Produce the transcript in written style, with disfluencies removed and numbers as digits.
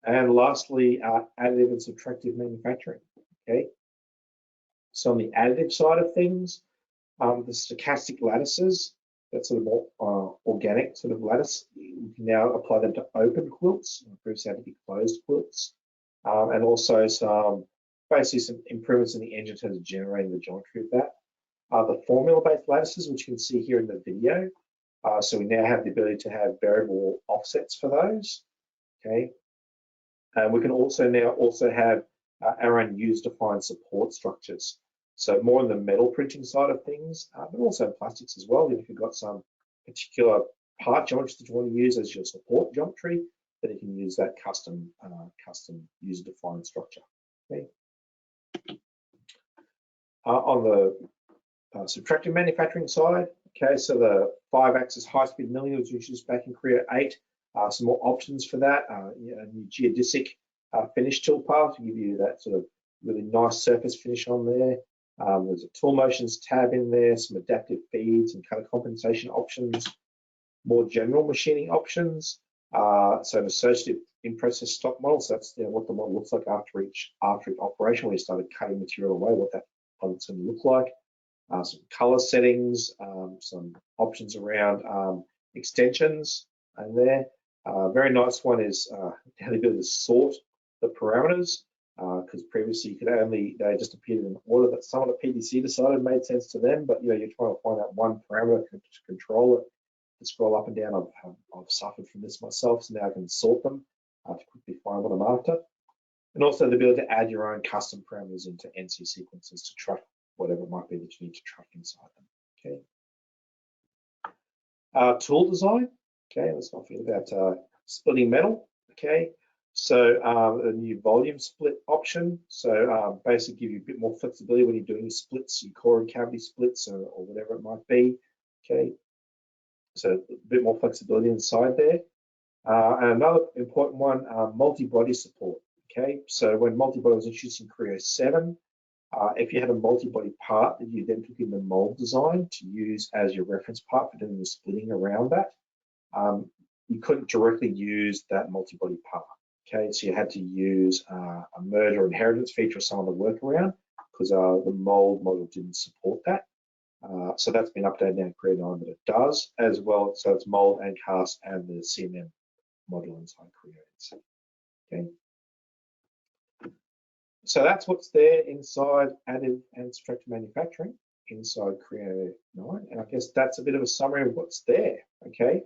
And lastly, additive and subtractive manufacturing. Okay. So on the additive side of things, the stochastic lattices, that's sort of more organic sort of lattice, we can now apply them to open quilts. Previously had to be closed quilts, and also basically some improvements in the engine in terms of generating the geometry of that. The formula-based lattices, which you can see here in the video. So we now have the ability to have variable offsets for those. Okay. And we can also now have our own user-defined support structures. So more on the metal printing side of things, but also plastics as well. If you've got some particular part geometry that you want to use as your support geometry, then you can use that custom user-defined structure. Okay. On the subtractive manufacturing side, okay, so the 5-axis high-speed milling was introduced back in Creo 8. Some more options for that. A new geodesic finish tool path to give you that sort of really nice surface finish on there. There's a tool motions tab in there, some adaptive feeds and color compensation options, more general machining options. So an associative in-process stock model. So that's what the model looks like after each operation, where you started cutting material away, what that's going to look like. Some color settings, some options around extensions in there. Very nice one is how to be able to sort the parameters, because previously you could they just appeared in an order that some of the PDC decided made sense to them, but you're trying to find out one parameter to control it, to scroll up and down. I've suffered from this myself, so now I can sort them to quickly find what I'm after. And also the ability to add your own custom parameters into NC sequences to track whatever it might be that you need to track inside them. Okay. Tool design. Okay, let's not forget about splitting metal. Okay, so a new volume split option. So basically give you a bit more flexibility when you're doing your splits, your core and cavity splits, or whatever it might be. Okay, so a bit more flexibility inside there. And another important one, multi-body support. Okay, so when multi-body was introduced in Creo 7, if you had a multi-body part that you then took in the mold design to use as your reference part for doing the splitting around that, you couldn't directly use that multi-body part. Okay, so you had to use a merge or inheritance feature or some other workaround, because the mold model didn't support that. So that's been updated now in Creo 9, but it does as well. So it's mold and cast and the CMM model inside Creo. Okay. So that's what's there inside additive and subtractive manufacturing inside Creo 9. And I guess that's a bit of a summary of what's there. Okay.